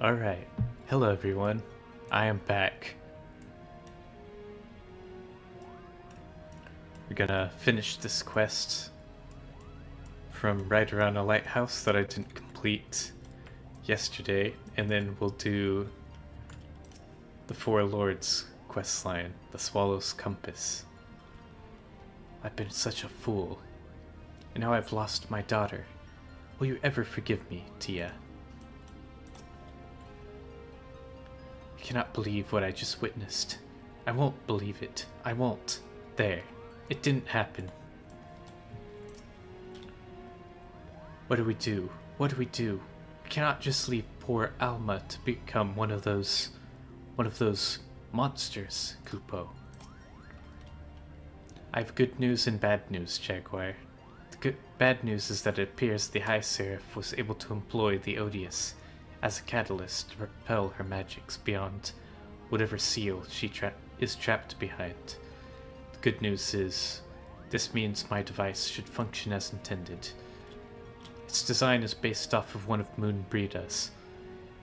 Alright, hello everyone, I am back. We're gonna finish this quest from right around a lighthouse that I didn't complete yesterday, and then we'll do the Four Lords questline, the Swallow's Compass. I've been such a fool, and now I've lost my daughter. Will you ever forgive me, Tia? I cannot believe what I just witnessed. I won't believe it. I won't. There. It didn't happen. What do we do? What do we do? We cannot just leave poor Alma to become one of those monsters, Kupo. I have good news and bad news, Jaguar. The bad news is that it appears the High Seraph was able to employ the Odious as a catalyst to propel her magics beyond whatever seal she is trapped behind. The good news is, this means my device should function as intended. Its design is based off of one of Moon Brida's.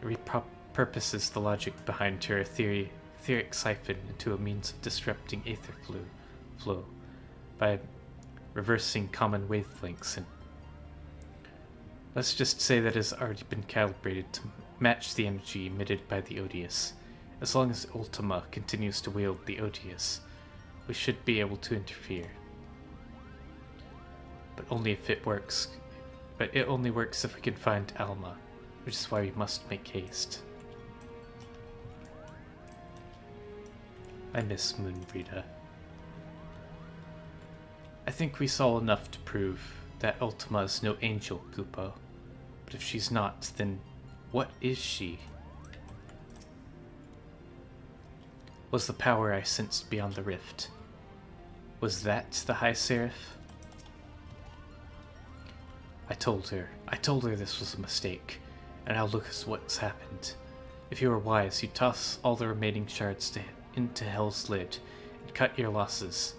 It repurposes the logic behind her etheric siphon into a means of disrupting aether flow by reversing common wavelengths, and let's just say that it has already been calibrated to match the energy emitted by the Odious. As long as Ultima continues to wield the Odious, we should be able to interfere. But only if it works. But it only works if we can find Alma, which is why we must make haste. I miss Moonbrida. I think we saw enough to prove that Ultima is no angel, Kupo. But if she's not, then what is she? Was the power I sensed beyond the rift? Was that the High Seraph? I told her this was a mistake, and now look at what's happened. If you were wise, you'd toss all the remaining shards into Hell's Lid and cut your losses.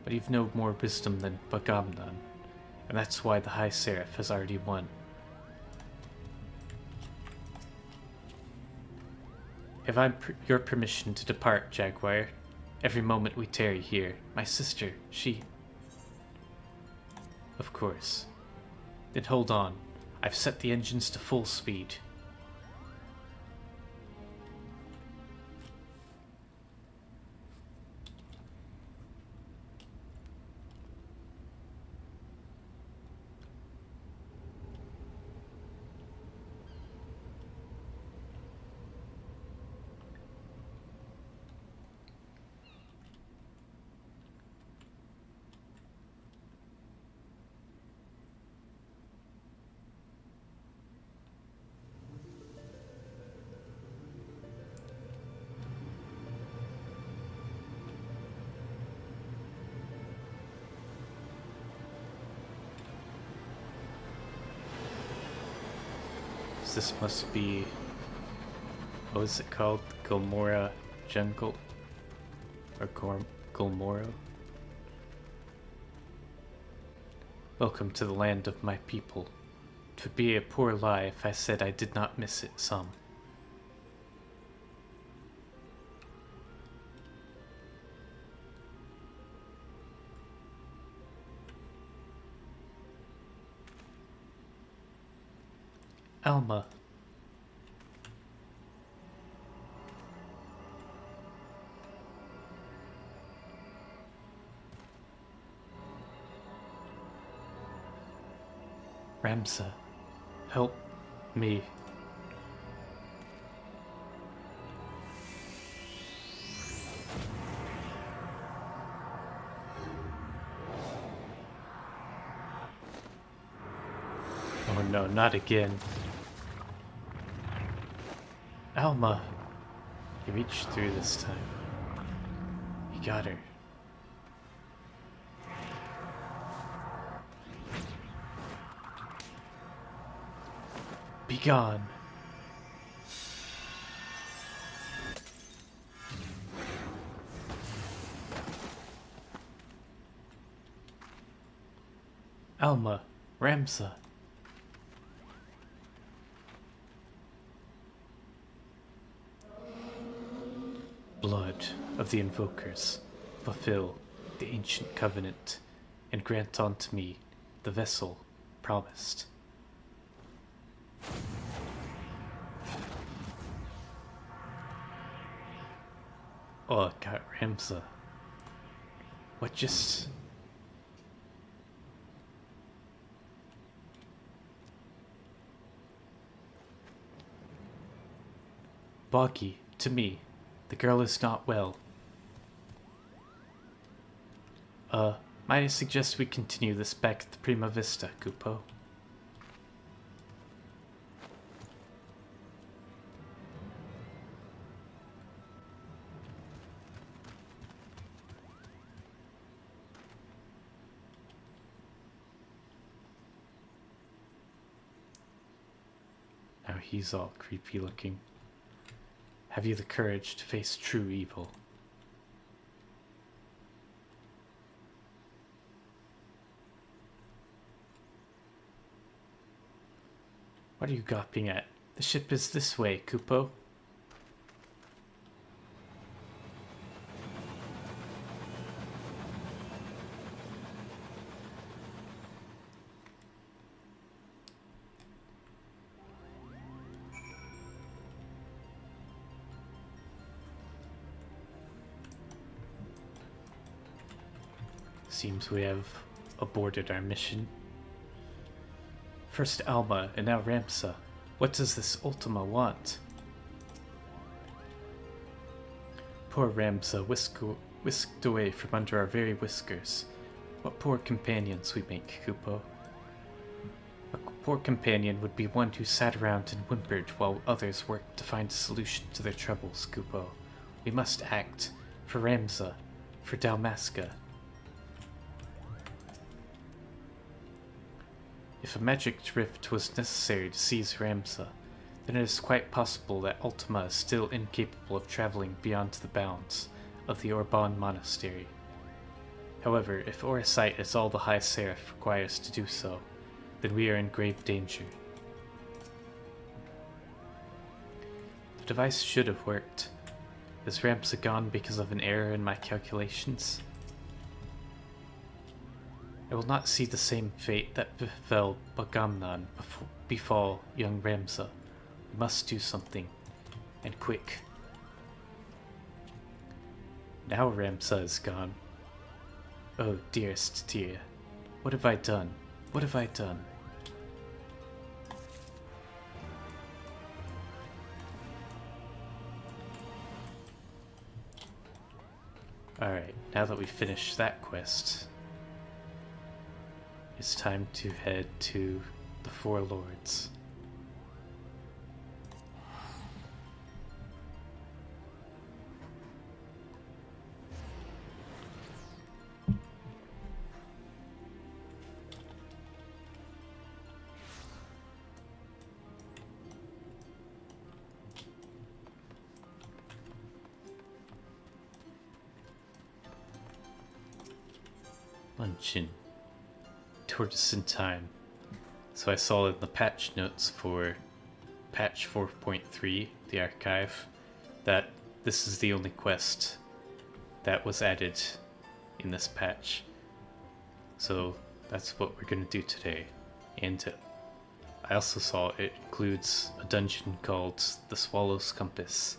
But you've no more wisdom than Bagamnan, and that's why the High Seraph has already won. Have I your permission to depart, Jaguar? Every moment we tarry here, my sister, she... Of course. Then hold on. I've set the engines to full speed. This must be... what is it called? Gulmora Jungle? Or Gulmoro? Welcome to the land of my people. 'Twould be a poor lie if I said I did not miss it some. Alma. Ramsa, help me. Oh no, not again. Alma! He reached through this time. He got her. Be gone. Alma, Ramsa. of the Invokers, fulfill the ancient covenant, and grant unto me the vessel promised. Oh, God, Ramza. What just... Boggy, to me, the girl is not well. Might I suggest we continue this back at the Prima Vista, Kupo? Now he's all creepy looking. Have you the courage to face true evil? What are you gawping at? The ship is this way, Kupo. Seems we have aborted our mission. First Alma and now Ramsa. What does this Ultima want? Poor Ramsa whisked away from under our very whiskers. What poor companions we make, Kupo. A poor companion would be one who sat around and whimpered while others worked to find a solution to their troubles, Kupo. We must act. For Ramsa. For Dalmasca. If a magic drift was necessary to seize Ramsa, then it is quite possible that Ultima is still incapable of traveling beyond the bounds of the Orban Monastery. However, if Orisight is all the High Seraph requires to do so, then we are in grave danger. The device should have worked. Is Ramsa gone because of an error in my calculations? I will not see the same fate that befell Bagamnan befall young Ramsa. We must do something, and quick. Now Ramsa is gone. Oh, dearest dear, what have I done? What have I done? Alright, now that we've finished that quest, it's time to head to the Four Lords. Luncheon. Tortoise in time. So I saw in the patch notes for patch 4.3, the archive, that this is the only quest that was added in this patch. So that's what we're going to do today. And I also saw it includes a dungeon called the Swallow's Compass.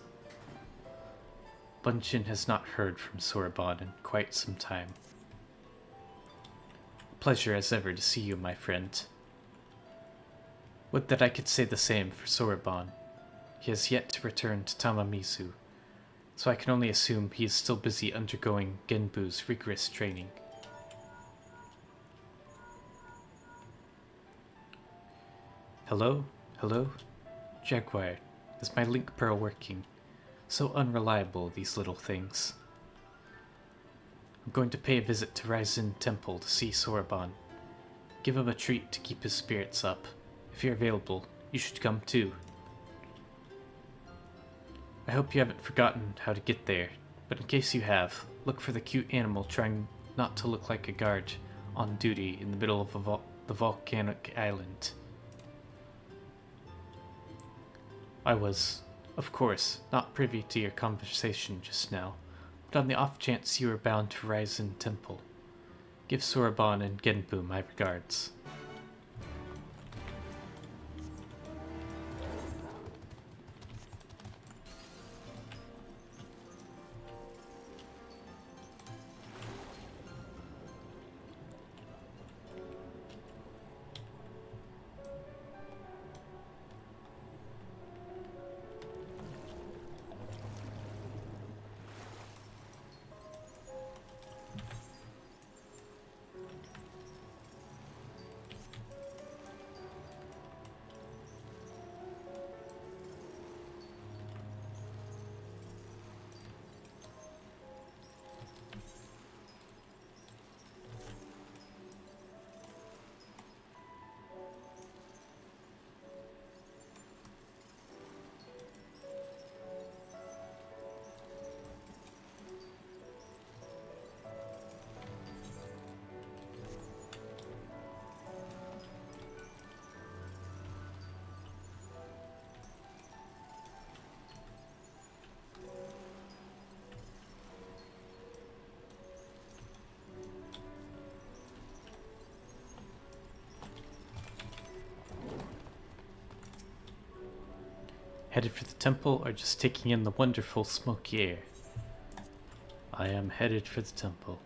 Bunchen has not heard from Soraban in quite some time. Pleasure as ever to see you, my friend. Would that I could say the same for Soraban. He has yet to return to Tamamizu, so I can only assume he is still busy undergoing Genbu's rigorous training. Hello? Hello? Jaguar, is my link pearl working? So unreliable, these little things. I'm going to pay a visit to Ryzen Temple to see Soraban. Give him a treat to keep his spirits up. If you're available, you should come too. I hope you haven't forgotten how to get there, but in case you have, look for the cute animal trying not to look like a guard on duty in the middle of the volcanic island. I was, of course, not privy to your conversation just now, but on the off chance you are bound to Ryzen Temple, give Soraban and Genbu my regards. Headed for the temple or just taking in the wonderful smoky air? I am headed for the temple.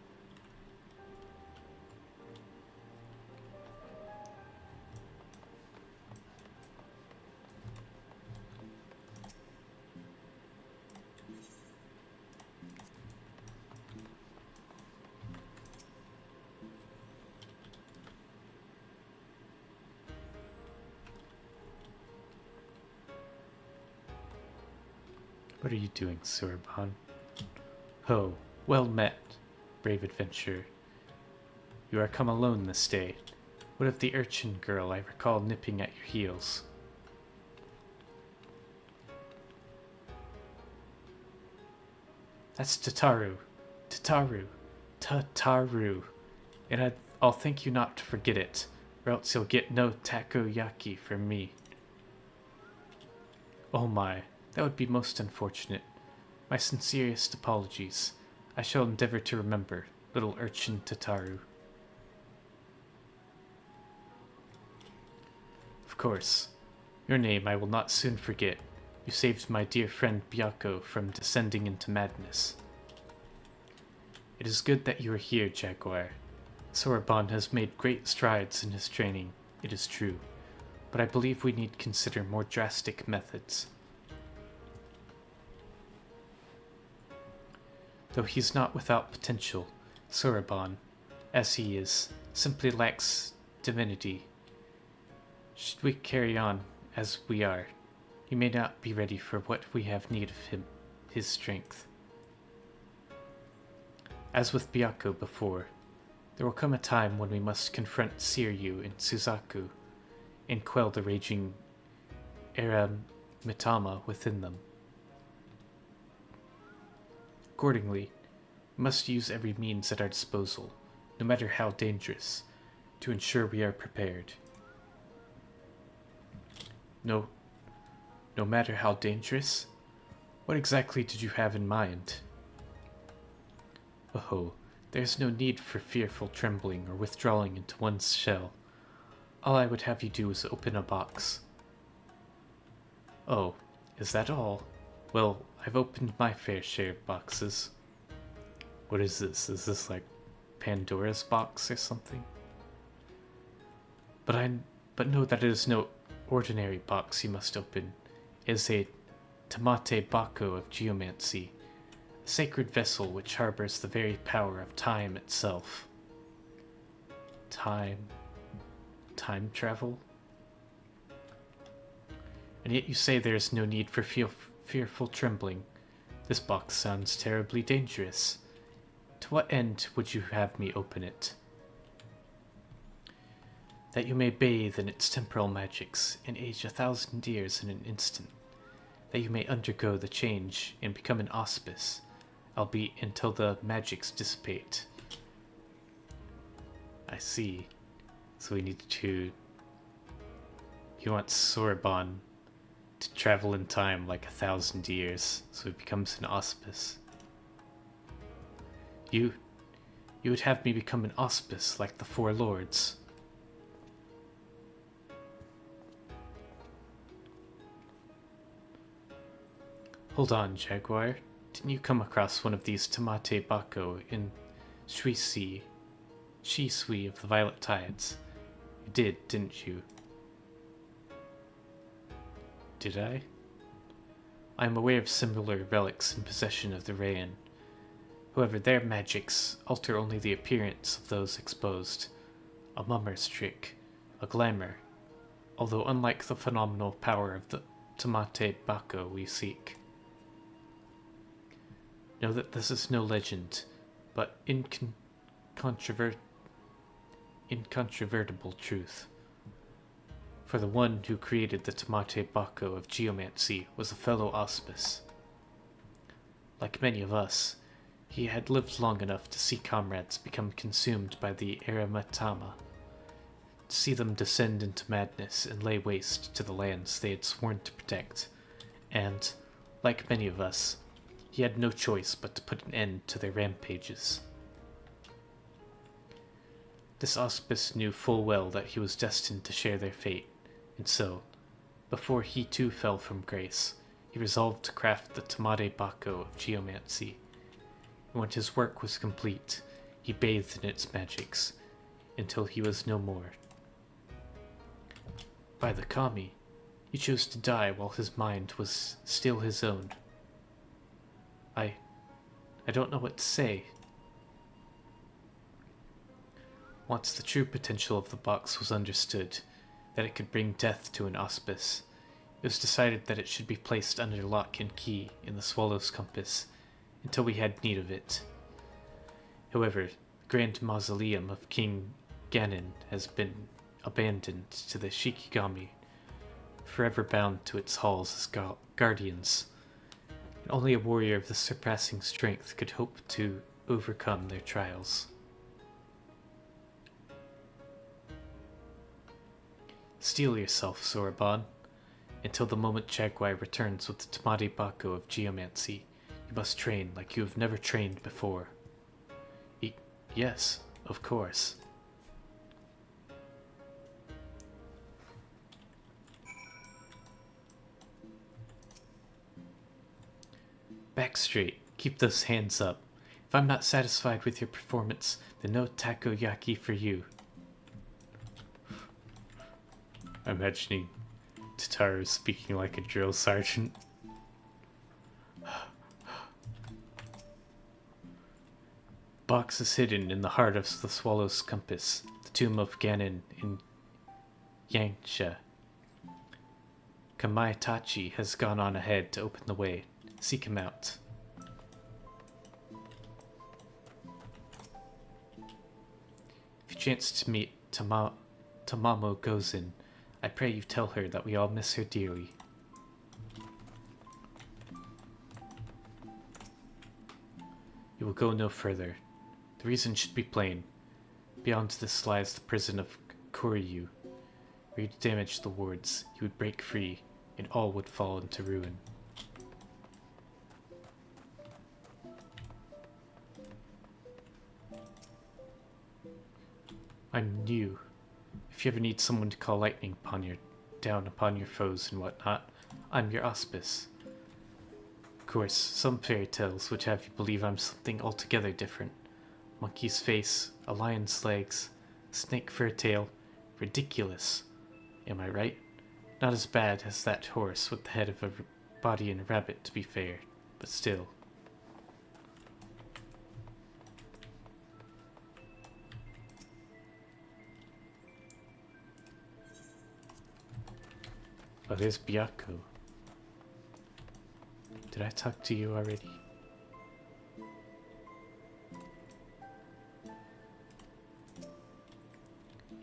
What are you doing, Soraban? Ho, well met, brave adventurer. You are come alone this day. What of the urchin girl I recall nipping at your heels? That's Tataru. Tataru. And I'll thank you not to forget it, or else you'll get no takoyaki from me. Oh my. That would be most unfortunate. My sincerest apologies. I shall endeavor to remember, little urchin Tataru. Of course. Your name I will not soon forget. You saved my dear friend Byako from descending into madness. It is good that you are here, Jaguar. Soraban has made great strides in his training, it is true, but I believe we need to consider more drastic methods. Though he's not without potential, Soraban, as he is, simply lacks divinity. Should we carry on as we are, he may not be ready for what we have need of his strength. As with Byako before, there will come a time when we must confront Seiryu and Suzaku and quell the raging Eramitama within them. Accordingly, we must use every means at our disposal, no matter how dangerous, to ensure we are prepared. No matter how dangerous? What exactly did you have in mind? Oh, there is no need for fearful trembling or withdrawing into one's shell. All I would have you do is open a box. Oh, is that all? Well, I've opened my fair share of boxes. What is this? Is this like Pandora's box or something? But know that it is no ordinary box you must open. It is a Tamate Bako of geomancy, a sacred vessel which harbors the very power of time itself. Time travel? And yet you say there is no need for fearful trembling. This box sounds terribly dangerous. To what end would you have me open it? That you may bathe in its temporal magics and age 1,000 years in an instant. That you may undergo the change and become an auspice, albeit until the magics dissipate. I see. So we need to... He wants Soraban to travel in time like 1,000 years, so he becomes an auspice. You would have me become an auspice like the Four Lords. Hold on, Jaguar. Didn't you come across one of these Tamate Bako in Shui of the Violet Tides? You did, didn't you? Did I? I am aware of similar relics in possession of the Rayan. However, their magics alter only the appearance of those exposed. A mummer's trick, a glamour, although unlike the phenomenal power of the Tamate Bako we seek. Know that this is no legend, but incontrovertible truth. For the one who created the Tamate Bako of geomancy was a fellow auspice. Like many of us, he had lived long enough to see comrades become consumed by the Eramatama, to see them descend into madness and lay waste to the lands they had sworn to protect, and, like many of us, he had no choice but to put an end to their rampages. This auspice knew full well that he was destined to share their fate, and so, before he too fell from grace, he resolved to craft the Tamate Bako of geomancy. And when his work was complete, he bathed in its magics, until he was no more. By the Kami, he chose to die while his mind was still his own. I don't know what to say. Once the true potential of the box was understood, that it could bring death to an auspice, it was decided that it should be placed under lock and key in the Swallow's compass until we had need of it. However, the grand mausoleum of King Ganon has been abandoned to the Shikigami, forever bound to its halls as guardians, and only a warrior of the surpassing strength could hope to overcome their trials. Steel yourself, Soraban. Until the moment Jaguar returns with the Tamate Bako of geomancy, you must train like you have never trained before. Yes, of course. Back straight. Keep those hands up. If I'm not satisfied with your performance, then no takoyaki for you. I'm imagining Tataru speaking like a drill sergeant. Box is hidden in the heart of the Swallow's compass, the tomb of Ganon in Yangsha. Kamae Tachi has gone on ahead to open the way. Seek him out. If you chance to meet Tamamo Gozen, I pray you tell her that we all miss her dearly. You will go no further. The reason should be plain. Beyond this lies the prison of Koryu. Were you to damage the wards, you would break free, and all would fall into ruin. I'm new. If you ever need someone to call lightning down upon your foes and whatnot, I'm your auspice. Of course, some fairy tales would have you believe I'm something altogether different. Monkey's face, a lion's legs, snake fur tail. Ridiculous. Am I right? Not as bad as that horse with the head of a body and a rabbit, to be fair, but still. Oh, there's Byako. Did I talk to you already?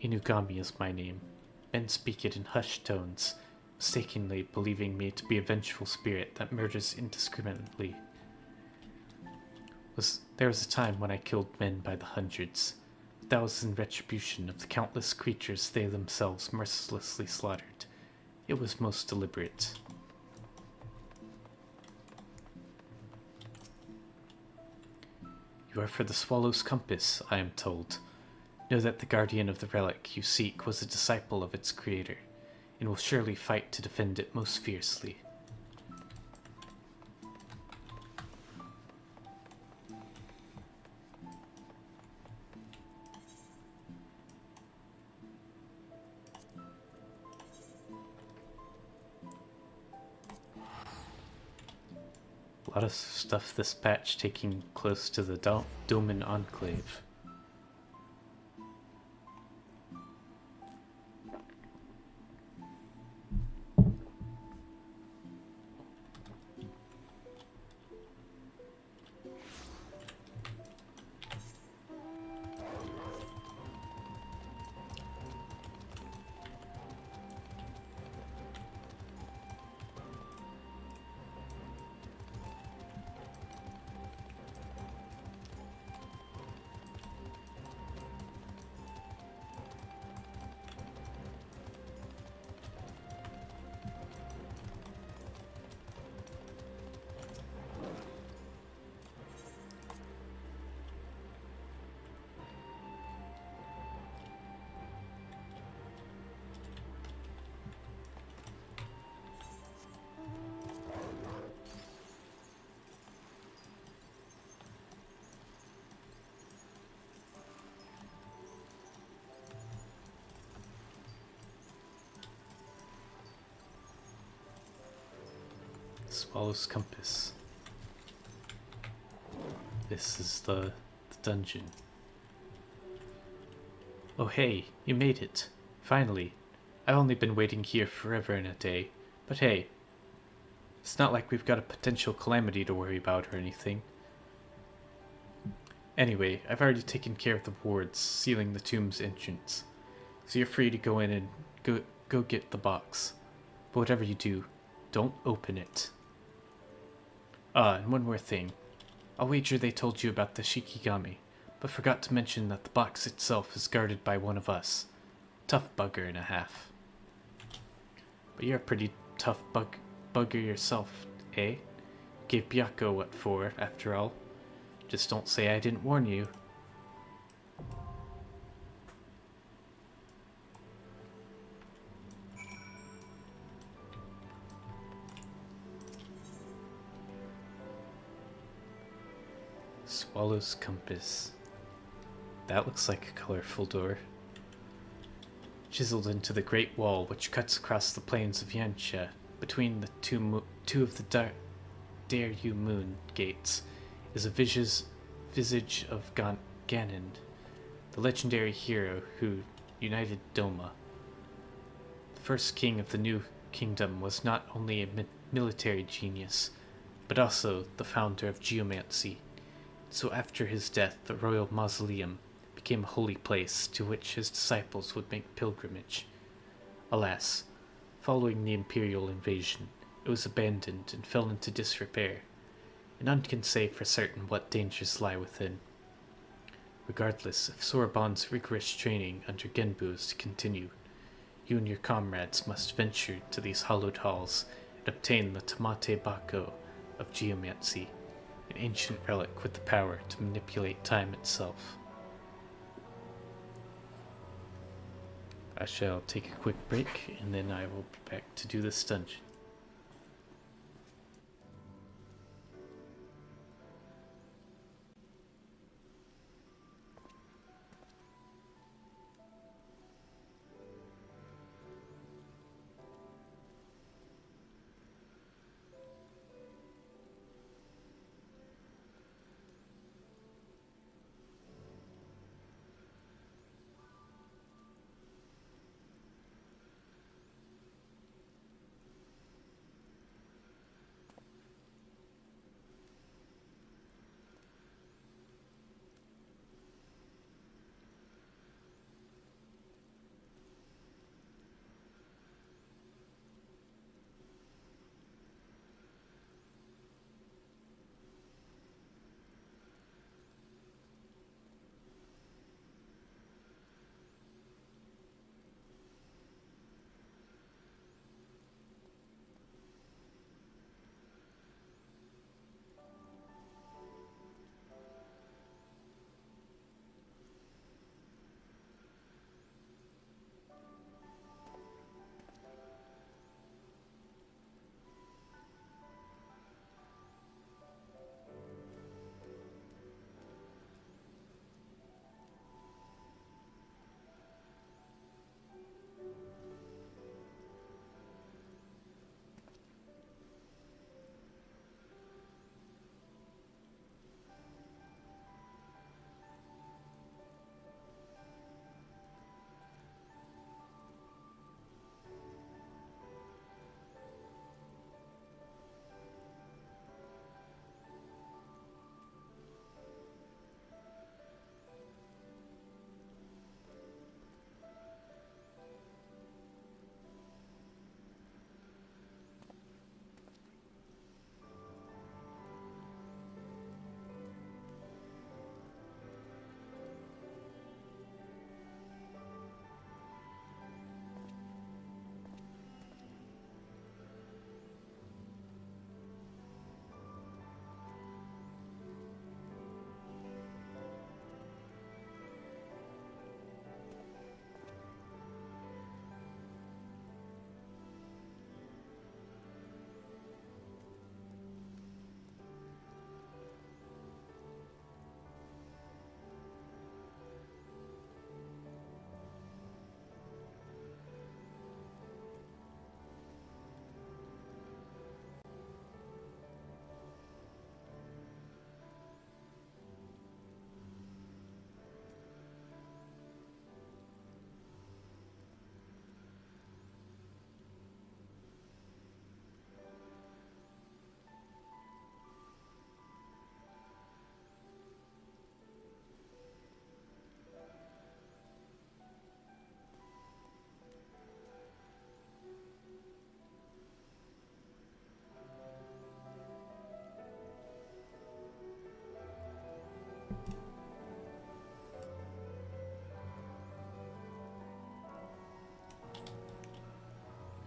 Inugami is my name. Men speak it in hushed tones, mistakenly believing me to be a vengeful spirit that murders indiscriminately. There was a time when I killed men by the hundreds, but that was in retribution of the countless creatures they themselves mercilessly slaughtered. It was most deliberate. You You are for the Swallow's Compass, I am told. Know that the guardian of the relic you seek was a disciple of its creator, and will surely fight to defend it most fiercely. A lot of stuff this patch taking close to the Doman Enclave. Swallow's Compass. This is the dungeon. Oh hey, you made it. Finally. I've only been waiting here forever and a day. But hey, it's not like we've got a potential calamity to worry about or anything. Anyway, I've already taken care of the wards sealing the tomb's entrance. So you're free to go in and go get the box. But whatever you do, don't open it. And one more thing. I'll wager they told you about the Shikigami, but forgot to mention that the box itself is guarded by one of us. Tough bugger and a half. But you're a pretty tough bugger yourself, eh? Gave Byako what for, after all. Just don't say I didn't warn you. Swallow's Compass. That looks like a colorful door. Chiseled into the Great Wall which cuts across the plains of Yanxia, between the two of the Daryu Moon gates, is a visage of Ganon, the legendary hero who united Doma. The first king of the new kingdom was not only a military genius, but also the founder of geomancy. So after his death, the royal mausoleum became a holy place to which his disciples would make pilgrimage. Alas, following the imperial invasion, it was abandoned and fell into disrepair, and none can say for certain what dangers lie within. Regardless, if Soraban's rigorous training under Genbu is to continue, you and your comrades must venture to these hallowed halls and obtain the Tamate Bako of geomancy, an ancient relic with the power to manipulate time itself. I shall take a quick break, and then I will be back to do this dungeon.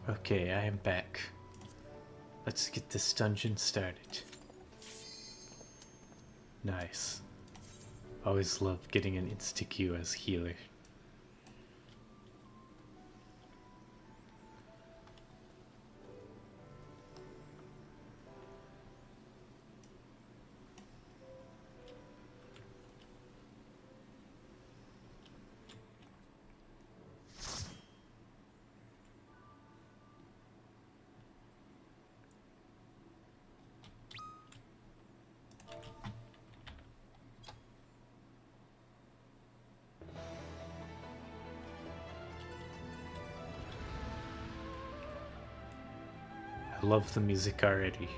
Okay, I am back. Let's get this dungeon started. Nice. Always love getting an insta-Q as healer. I love the music already.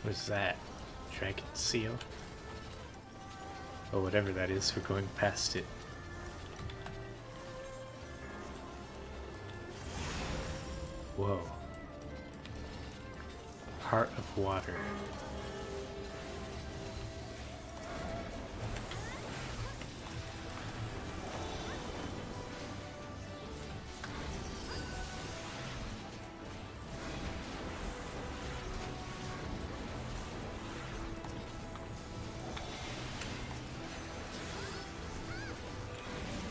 What's that? Dragon seal? Oh, whatever that is, we're going past it. Whoa. Heart of water.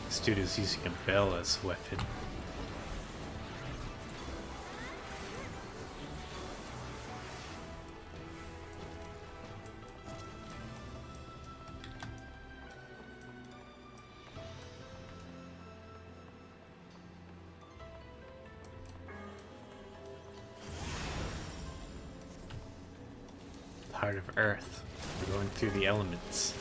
This dude is using a bell as a weapon. The heart of Earth. We're going through the elements.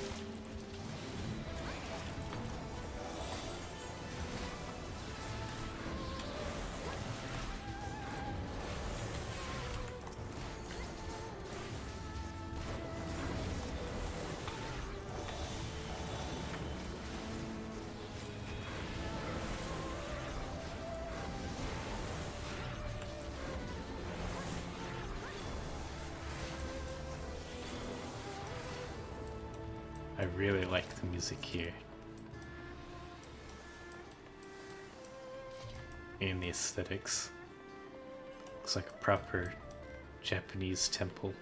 I really like the music here. And the aesthetics. Looks like a proper Japanese temple.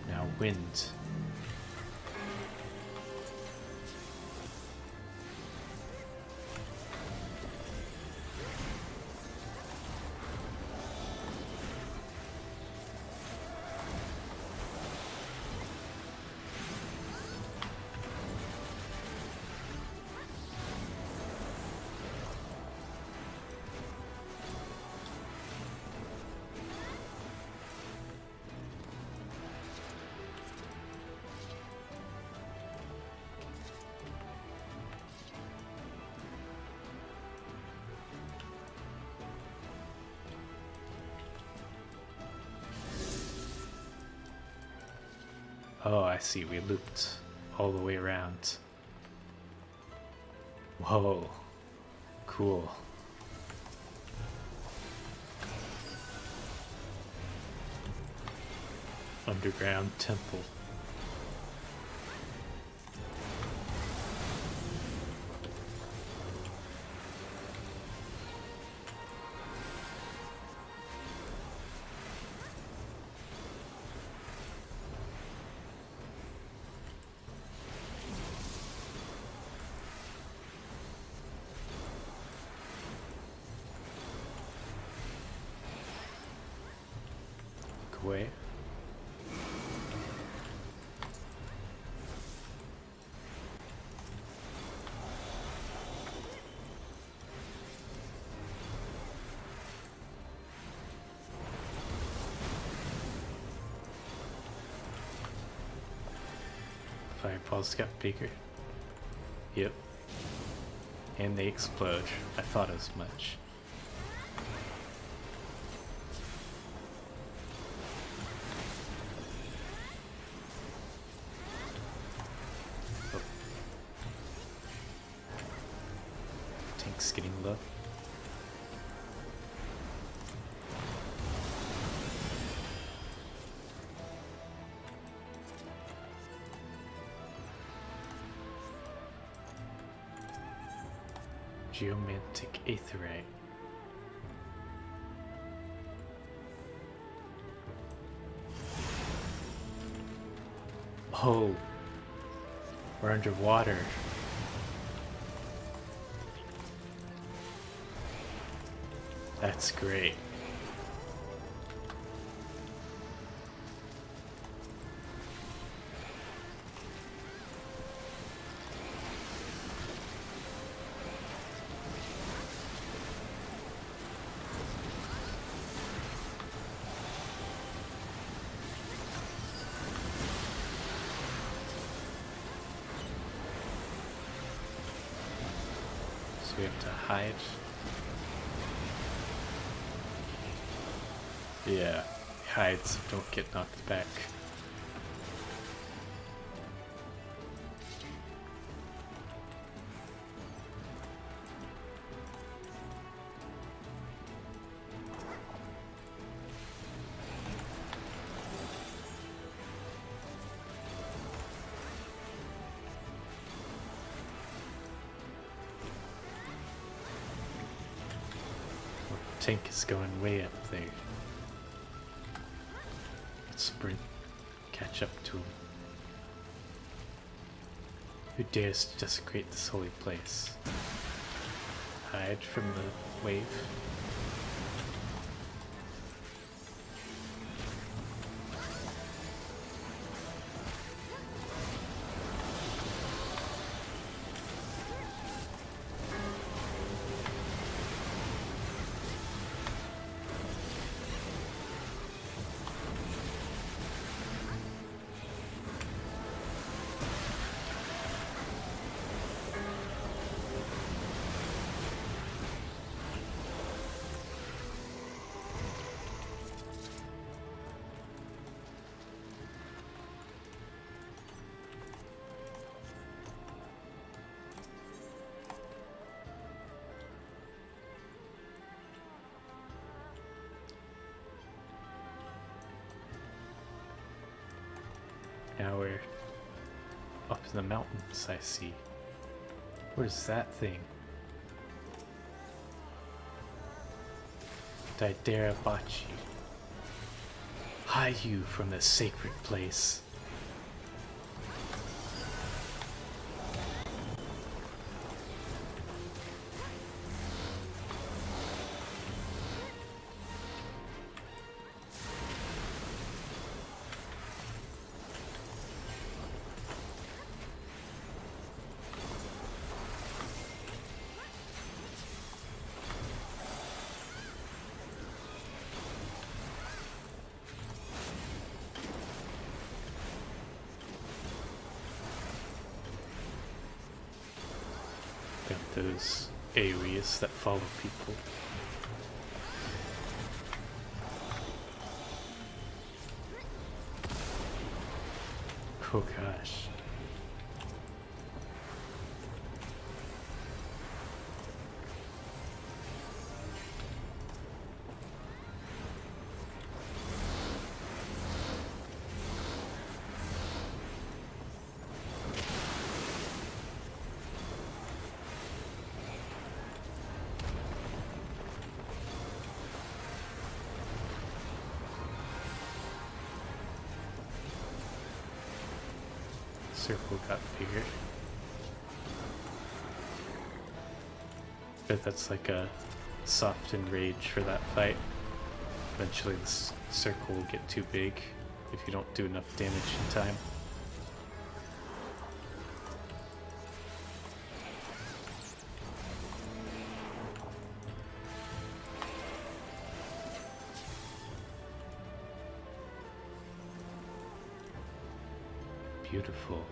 Now wind. Oh, I see. We looped all the way around. Whoa. Cool. Underground temple. Way. Fireballs got bigger. Yep. And they explode. I thought as much. Oh. Tank's getting low. Geomantic Aetherite. Oh, we're underwater. That's great. We have to hide. Yeah, hide so don't get knocked back. Tank is going way up there. Let's sprint, catch up to him. Who dares to desecrate this holy place? Hide from the wave. Now we're up in the mountains, I see. What is that thing? Daidarabachi. Hide you from this sacred place. Got those AoEs that follow people. Oh gosh. Circle got bigger. But that's like a soft enrage for that fight. Eventually this circle will get too big if you don't do enough damage in time. Beautiful.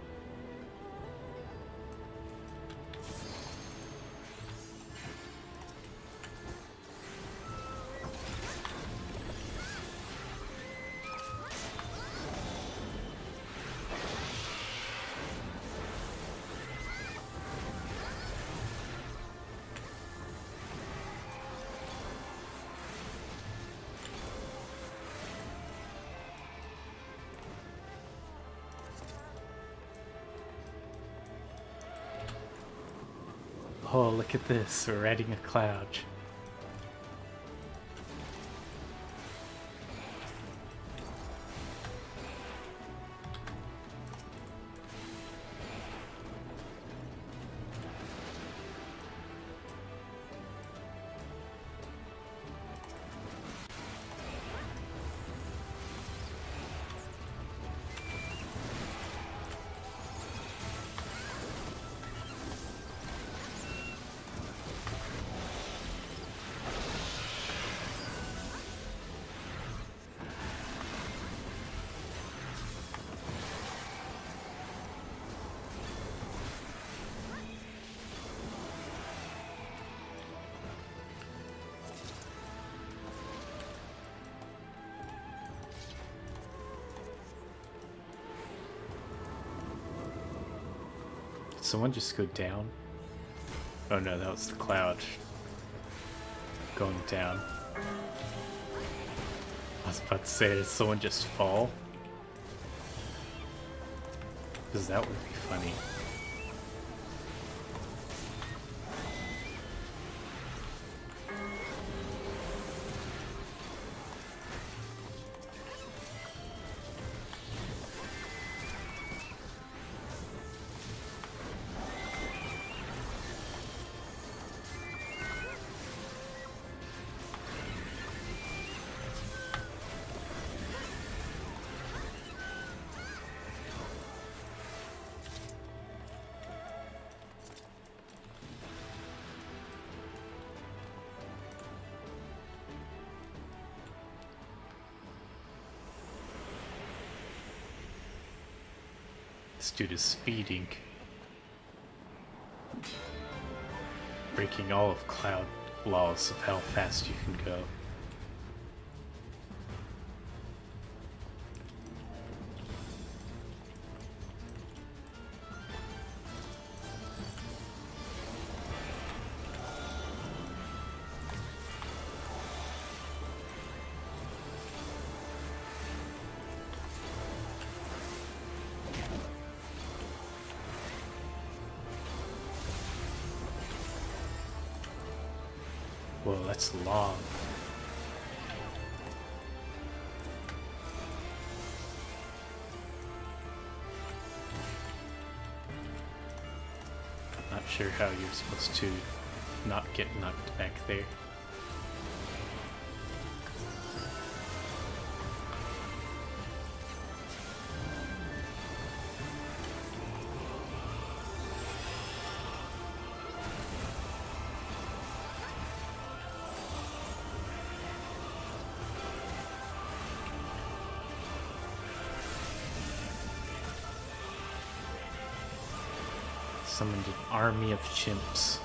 Oh, look at this. We're riding a cloud. Someone just go down? Oh no, that was the cloud going down. I was about to say, did someone just fall? Because that would be funny. This dude is speeding. Breaking all of Cloud laws of how fast you can go. Whoa, that's long. I'm not sure how you're supposed to not get knocked back there. Summoned an army of chimps.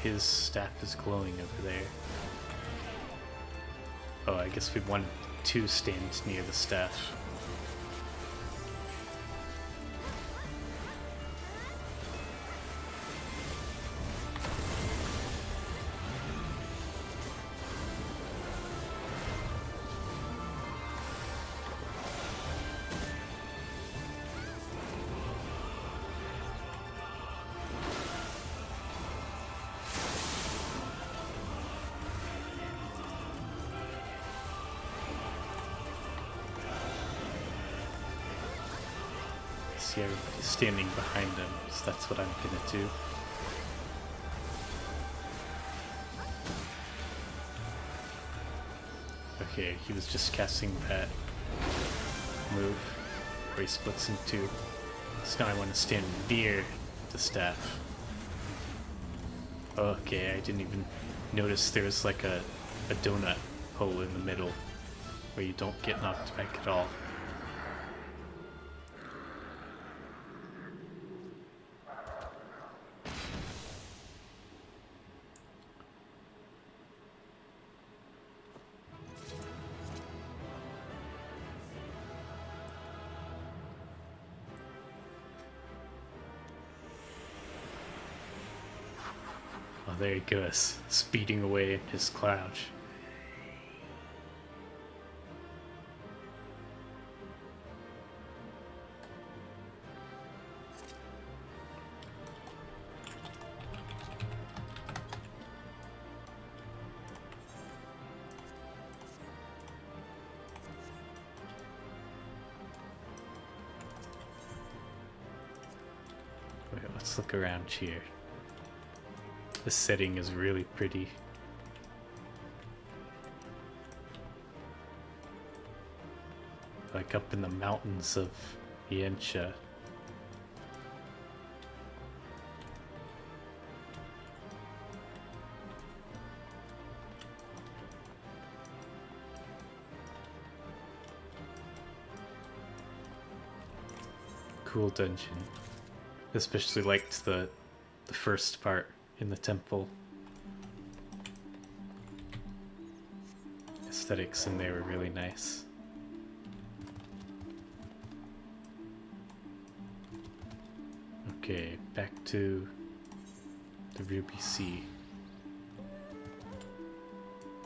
His staff is glowing over there. Oh, I guess we wanted to stand near the staff. See everybody standing behind him, so that's what I'm gonna do. Okay, he was just casting that move where he splits in two. So now I want to stand near the staff. Okay, I didn't even notice there was like a donut hole in the middle where you don't get knocked back at all. Oh, there he goes, speeding away in his cloud. Wait, let's look around here. The setting is really pretty. Like up in the mountains of Yencha. Cool dungeon. Especially liked the first part in the temple. Aesthetics in there were really nice. Okay, back to the Ruby Sea.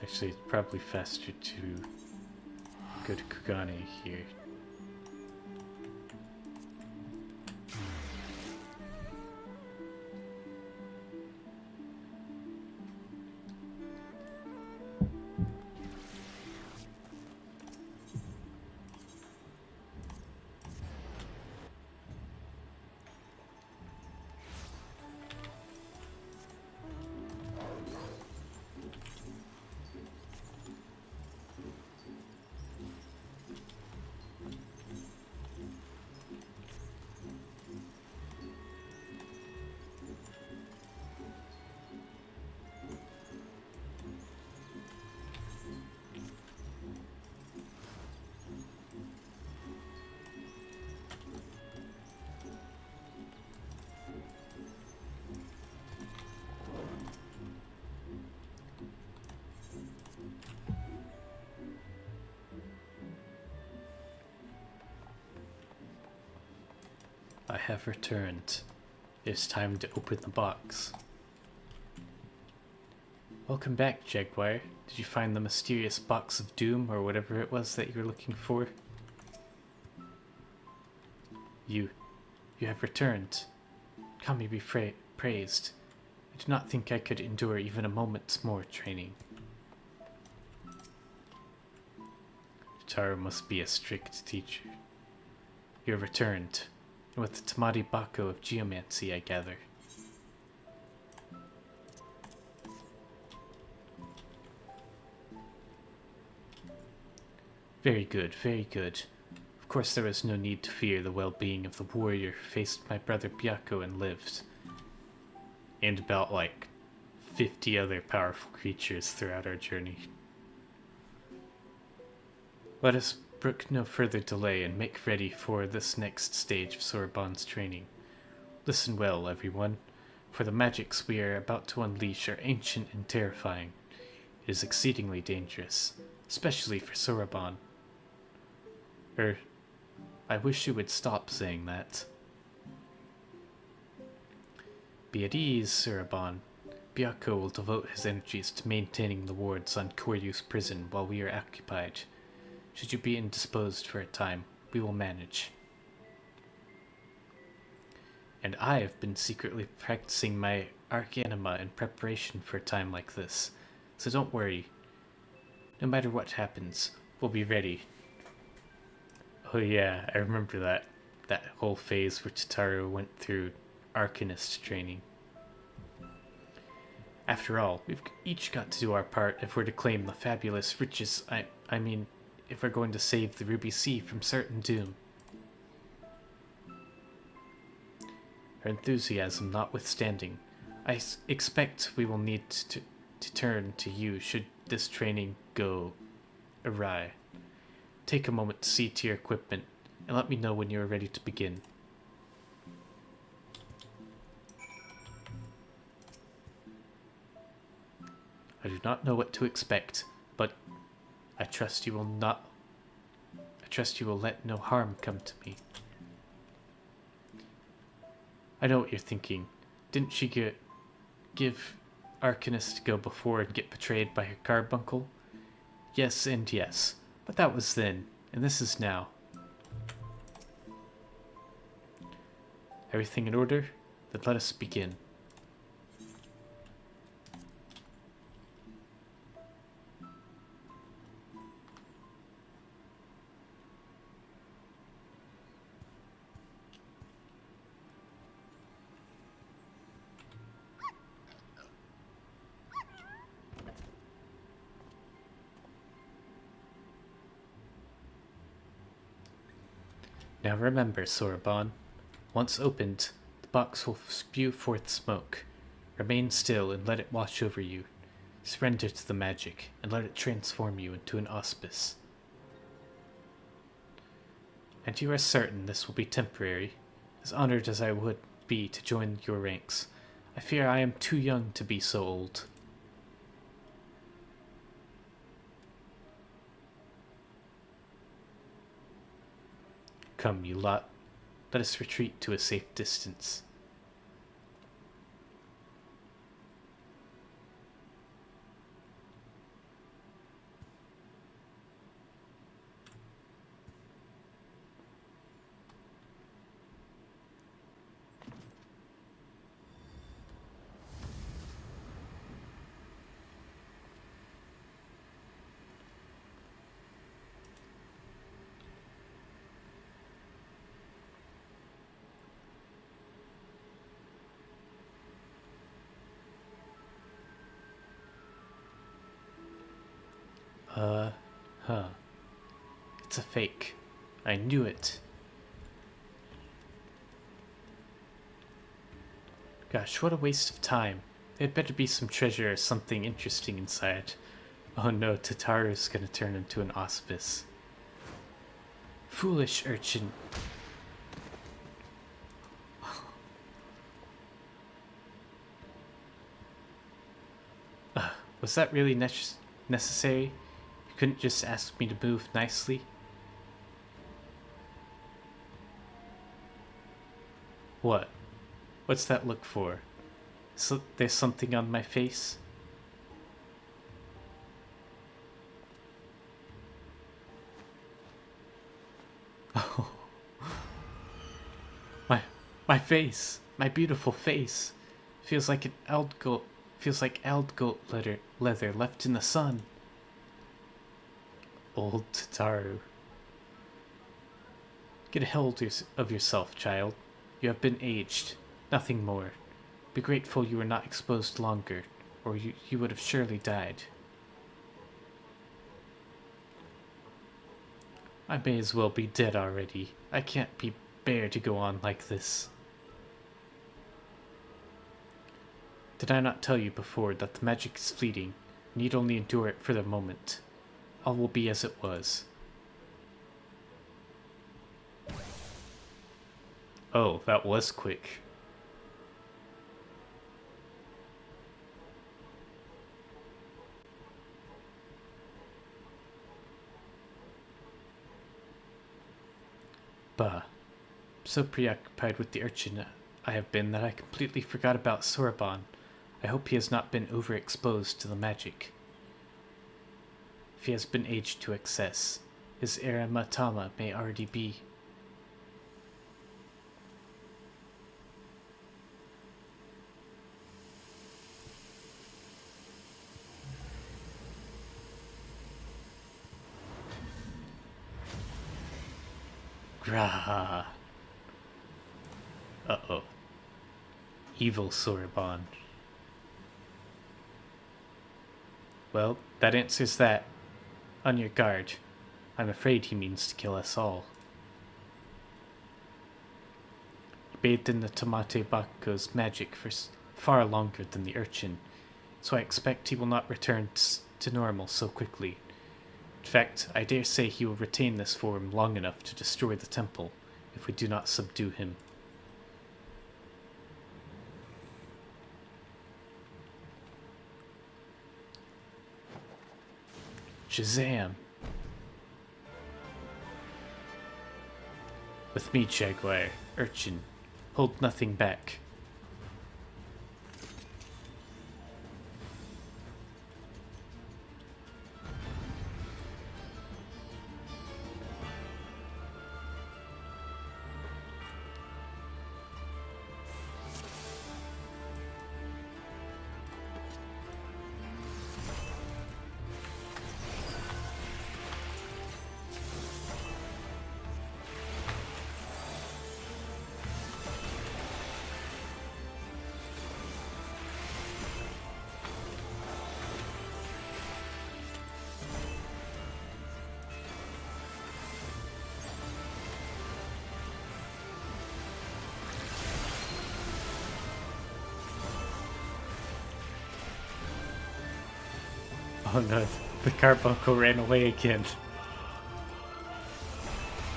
Actually, it's probably faster to go to Kugane here. I have returned. It's time to open the box. Welcome back, Jaguar. Did you find the mysterious box of doom or whatever it was that you were looking for? You have returned. Kami be praised. I do not think I could endure even a moment's more training. Taro must be a strict teacher. You have returned. With the Tamari Bako of geomancy, I gather. Very good, very good. Of course there was no need to fear the well-being of the warrior who faced my brother Byako and lived. And about like 50 other powerful creatures throughout our journey. Let us brook no further delay and make ready for this next stage of Soraban's training. Listen well, everyone, for the magics we are about to unleash are ancient and terrifying. It is exceedingly dangerous, especially for Soraban. I wish you would stop saying that. Be at ease, Soraban. Byako will devote his energies to maintaining the wards on Koryu's prison while we are occupied. Should you be indisposed for a time, we will manage. And I have been secretly practicing my Arcanima in preparation for a time like this, so don't worry. No matter what happens, we'll be ready. Oh yeah, I remember that whole phase where Totaro went through Arcanist training. After all, we've each got to do our part if we're to claim the fabulous riches, I mean, if we're going to save the Ruby Sea from certain doom. Her enthusiasm notwithstanding, I expect we will need to turn to you should this training go awry. Take a moment to see to your equipment, and let me know when you are ready to begin. I do not know what to expect, but I trust you will let no harm come to me. I know what you're thinking. Didn't she give Arcanist to go before and get betrayed by her carbuncle? Yes and yes, but that was then, and this is now. Everything in order? Then let us begin. Now remember, Sorbonne, once opened, the box will spew forth smoke. Remain still and let it wash over you. Surrender to the magic, and let it transform you into an auspice. And you are certain this will be temporary? As honored as I would be to join your ranks, I fear I am too young to be so old. Come, you lot. Let us retreat to a safe distance. It's a fake. I knew it. Gosh, what a waste of time. There'd better be some treasure or something interesting inside. Oh no, Tataru's gonna turn into an auspice. Foolish urchin. Was that really necessary? You couldn't just ask me to move nicely? What? What's that look for? There's something on my face? Oh. My face! My beautiful face! Feels like Aldgoat leather left in the sun. Old Tataru. Get a hold of yourself, child. You have been aged, nothing more. Be grateful you were not exposed longer, or you would have surely died. I may as well be dead already. I can't bear to go on like this. Did I not tell you before that the magic is fleeting, need only endure it for the moment? All will be as it was. Oh, that was quick. Bah. So preoccupied with the urchin I have been that I completely forgot about Sorbonne. I hope he has not been overexposed to the magic. If he has been aged to excess, his erematama may already be. Grah. Uh-oh. Evil Sorbonne. Well, that answers that. On your guard. I'm afraid he means to kill us all. He bathed in the Tomate Bakugo's magic for far longer than the urchin, so I expect he will not return to normal so quickly. In fact, I dare say he will retain this form long enough to destroy the temple if we do not subdue him. Shazam! With me, Jaguar, Urchin. Hold nothing back. Oh no, the carbuncle ran away again.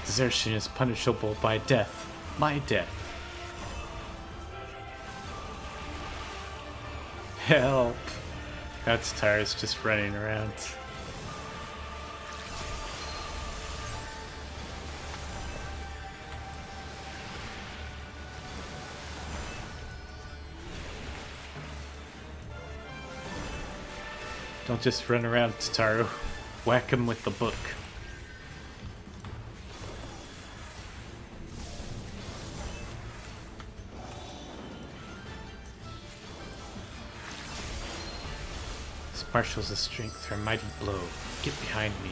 Desertion is punishable by death. My death. Help! Now Tara's just running around. Don't just run around, Tataru. Whack him with the book. This marshals the strength for a mighty blow. Get behind me.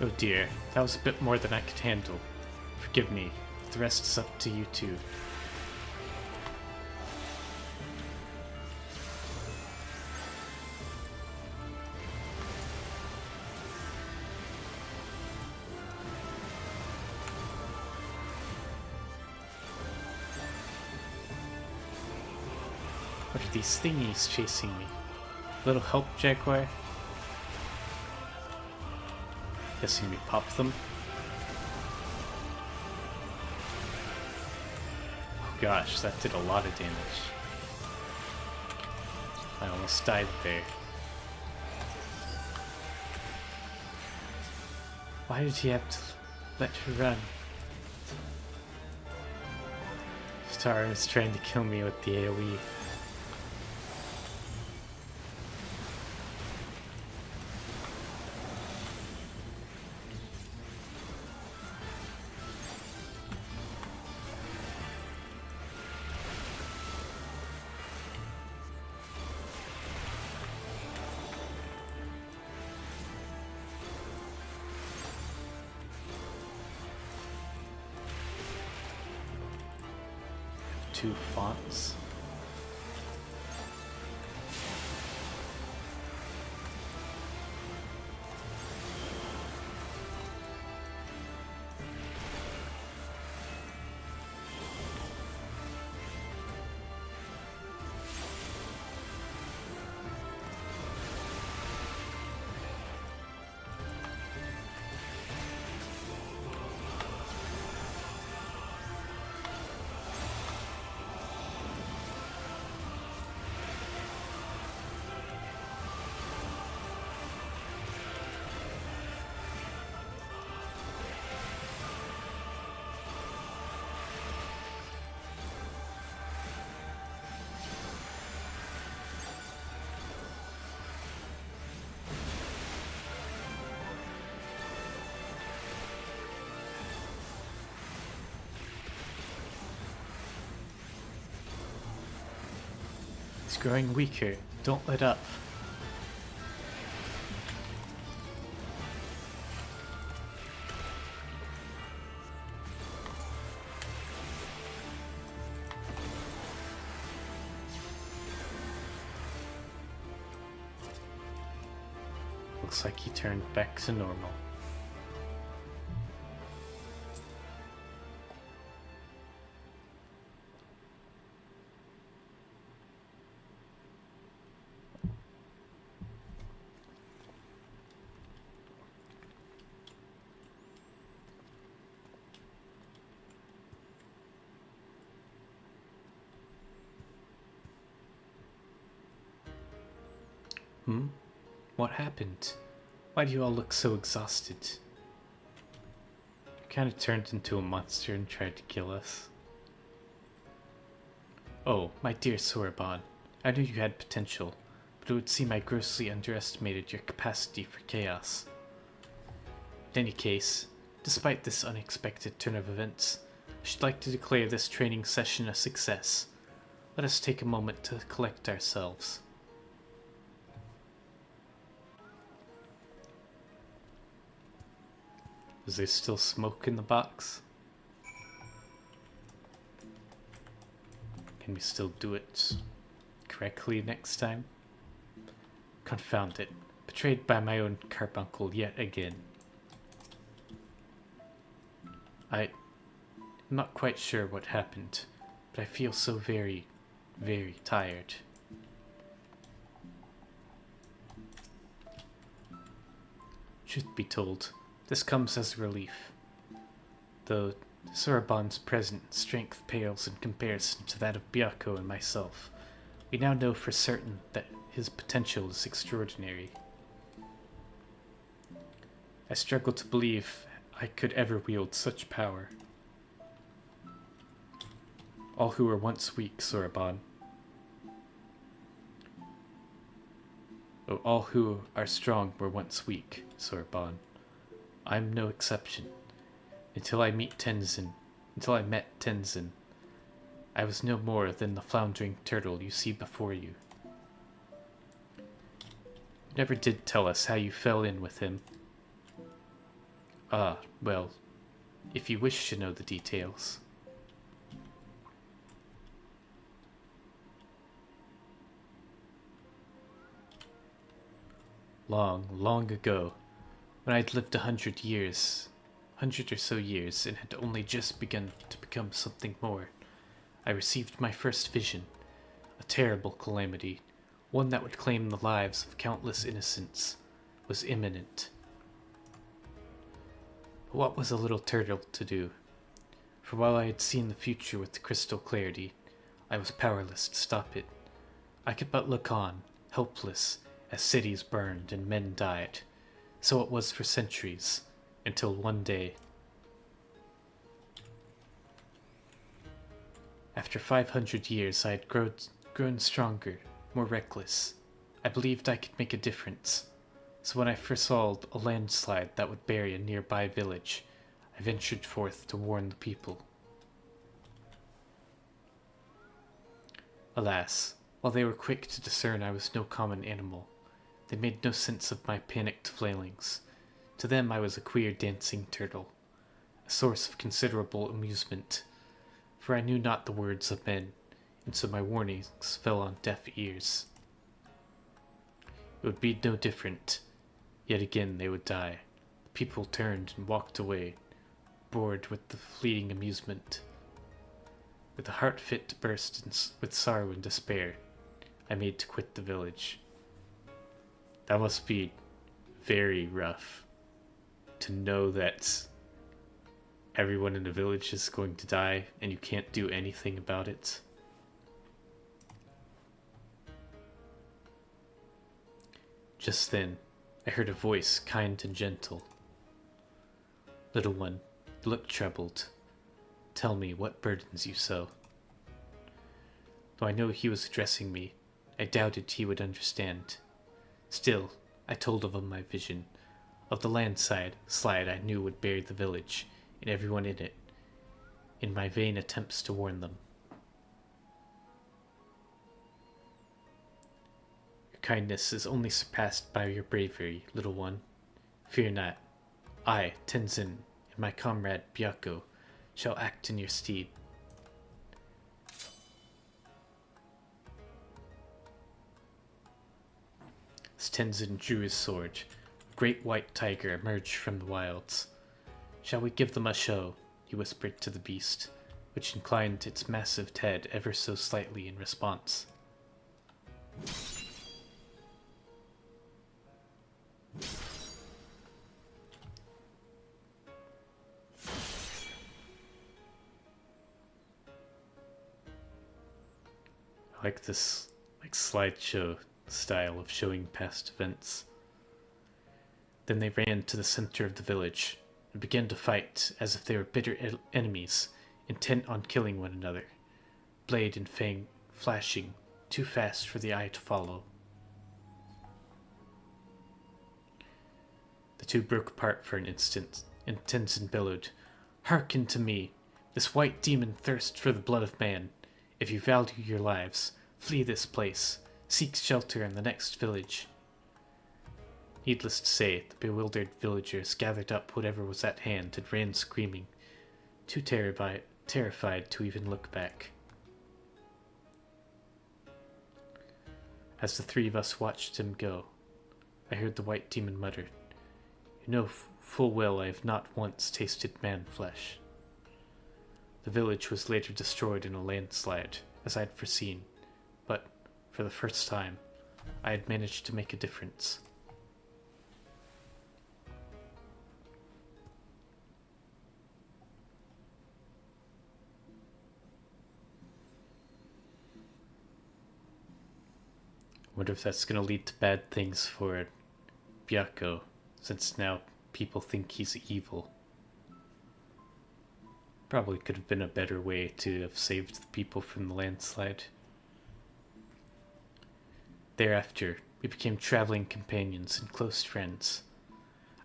Oh dear, that was a bit more than I could handle. Forgive me, the rest is up to you two. What are these thingies chasing me? Little help, Jaguar? Guessing we pop them. Oh gosh, that did a lot of damage. I almost died there. Why did he have to let her run? Star is trying to kill me with the AoE. Two fonts. It's growing weaker. Don't let up. Looks like he turned back to normal. Hmm? What happened? Why do you all look so exhausted? You kind of turned into a monster and tried to kill us. Oh, my dear Soraban, I knew you had potential, but it would seem I grossly underestimated your capacity for chaos. In any case, despite this unexpected turn of events, I should like to declare this training session a success. Let us take a moment to collect ourselves. Is there still smoke in the box? Can we still do it correctly next time? Confound it. Betrayed by my own carbuncle yet again. I'm not quite sure what happened, but I feel so very, very tired. Truth be told, this comes as a relief. Though Soraban's present strength pales in comparison to that of Byako and myself, we now know for certain that his potential is extraordinary. I struggle to believe I could ever wield such power. All who were once weak, Soraban. Oh, all who are strong were once weak, Soraban. I'm no exception. Until I met Tenzin, I was no more than the floundering turtle you see before you. You never did tell us how you fell in with him. Ah, well, if you wish to know the details. Long, long ago, when I'd lived 100 or so years, and had only just begun to become something more, I received my first vision, a terrible calamity, one that would claim the lives of countless innocents, was imminent. But what was a little turtle to do? For while I had seen the future with crystal clarity, I was powerless to stop it. I could but look on, helpless, as cities burned and men died. So it was for centuries, until one day. After 500 years, I had grown stronger, more reckless. I believed I could make a difference. So when I foresaw a landslide that would bury a nearby village, I ventured forth to warn the people. Alas, while they were quick to discern I was no common animal, they made no sense of my panicked flailings. To them I was a queer dancing turtle, a source of considerable amusement, for I knew not the words of men, and so my warnings fell on deaf ears. It would be no different. Yet again they would die. The people turned and walked away, bored with the fleeting amusement. With a heart fit to burst with sorrow and despair, I made to quit the village. That must be very rough, to know that everyone in the village is going to die and you can't do anything about it. Just then, I heard a voice, kind and gentle. Little one, you look troubled. Tell me what burdens you so. Though I know he was addressing me, I doubted he would understand. Still, I told of my vision, of the slide I knew would bury the village, and everyone in it, in my vain attempts to warn them. Your kindness is only surpassed by your bravery, little one. Fear not. I, Tenzin, and my comrade Byako shall act in your stead. As Tenzin drew his sword, a great white tiger emerged from the wilds. Shall we give them a show? He whispered to the beast, which inclined its massive head ever so slightly in response. I like this slideshow style of showing past events. Then they ran to the center of the village and began to fight as if they were bitter enemies, intent on killing one another, blade and fang flashing too fast for the eye to follow. The two broke apart for an instant, and Tenzin bellowed, "Hearken to me! This white demon thirsts for the blood of man. If you value your lives, flee this place. Seek shelter in the next village." Needless to say, the bewildered villagers gathered up whatever was at hand and ran screaming, too terrified to even look back. As the three of us watched him go, I heard the white demon mutter, "You know full well I have not once tasted man flesh." The village was later destroyed in a landslide, as I had foreseen, but for the first time, I had managed to make a difference. Wonder if that's going to lead to bad things for Byakko, since now people think he's evil. Probably could have been a better way to have saved the people from the landslide. Thereafter, we became traveling companions and close friends.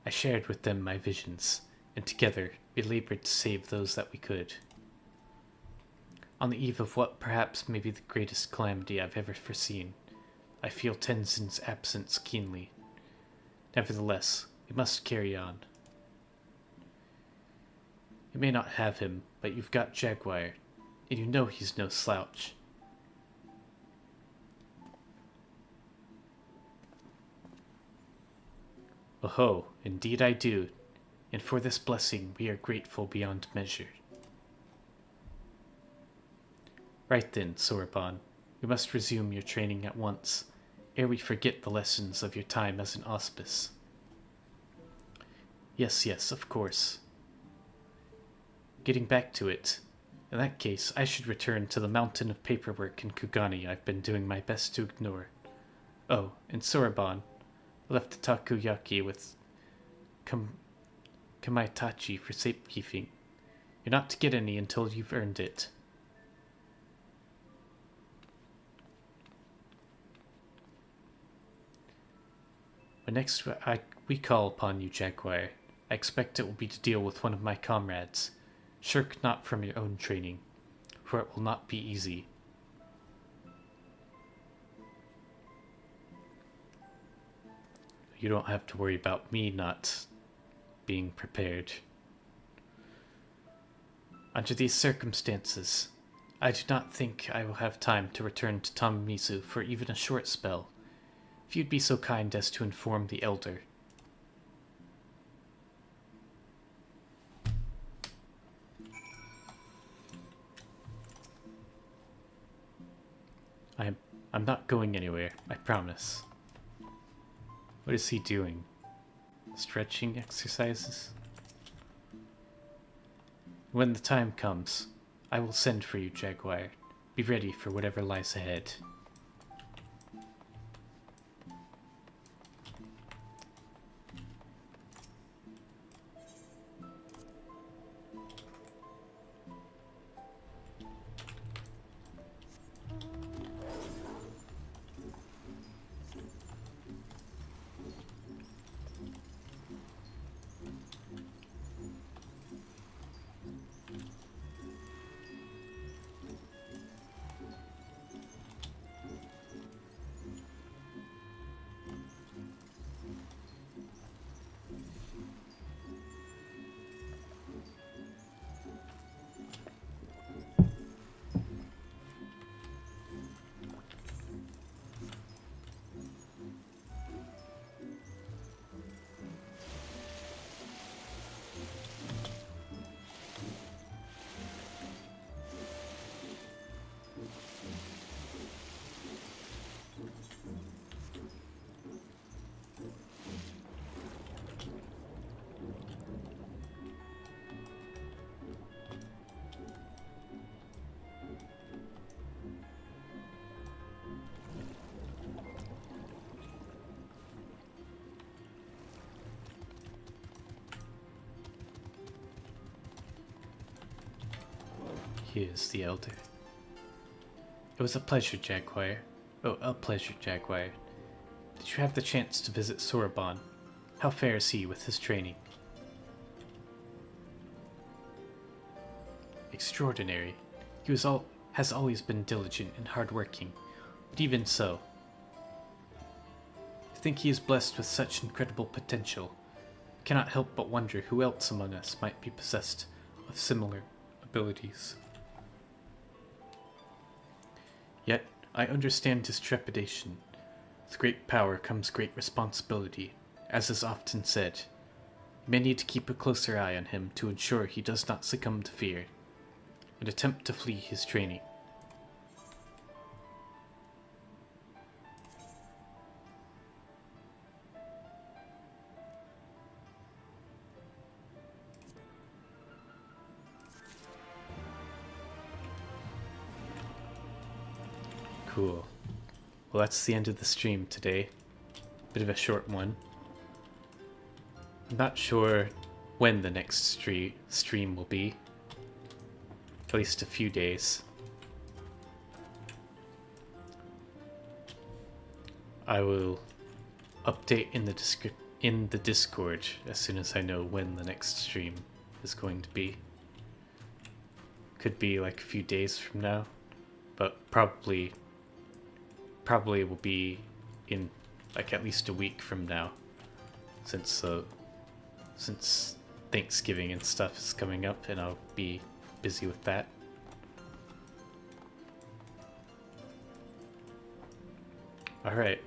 I shared with them my visions, and together we labored to save those that we could. On the eve of what perhaps may be the greatest calamity I've ever foreseen, I feel Tenzin's absence keenly. Nevertheless, we must carry on. You may not have him, but you've got Jaguar, and you know he's no slouch. Oh, indeed I do, and for this blessing we are grateful beyond measure. Right then, Sorbonne, we must resume your training at once, ere we forget the lessons of your time as an auspice. Yes, of course. Getting back to it, in that case I should return to the mountain of paperwork in Kugani I've been doing my best to ignore. Oh, and Sorbonne, I left the takoyaki with Kamaitachi for safekeeping. You're not to get any until you've earned it. When next we call upon you, Jaguar, I expect it will be to deal with one of my comrades. Shirk not from your own training, for it will not be easy. You don't have to worry about me not being prepared. Under these circumstances, I do not think I will have time to return to Tamamizu for even a short spell. If you'd be so kind as to inform the elder. I'm not going anywhere, I promise. What is he doing? Stretching exercises? When the time comes, I will send for you, Jaguar. Be ready for whatever lies ahead. He is the elder. It was a pleasure, Jaguar. Oh, a pleasure, Jaguar. Did you have the chance to visit Soraban? How fair is he with his training? Extraordinary. He has always been diligent and hardworking, but even so, I think he is blessed with such incredible potential. I cannot help but wonder who else among us might be possessed of similar abilities. Yet, I understand his trepidation. With great power comes great responsibility. As is often said, you may need to keep a closer eye on him to ensure he does not succumb to fear and attempt to flee his training. Cool. Well, that's the end of the stream today. Bit of a short one. I'm not sure when the next stream will be. At least a few days. I will update in the Discord as soon as I know when the next stream is going to be. Could be like a few days from now, but probably will be in like at least a week from now, since Thanksgiving and stuff is coming up and I'll be busy with that. Alright.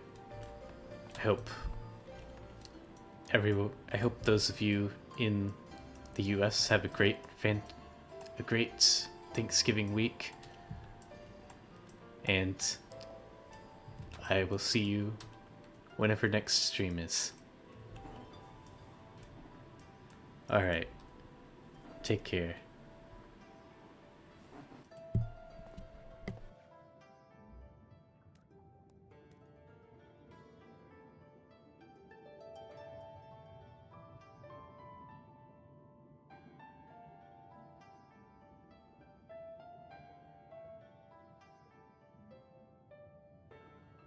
I hope those of you in the US have a great Thanksgiving week, and I will see you whenever next stream is. Alright. Take care.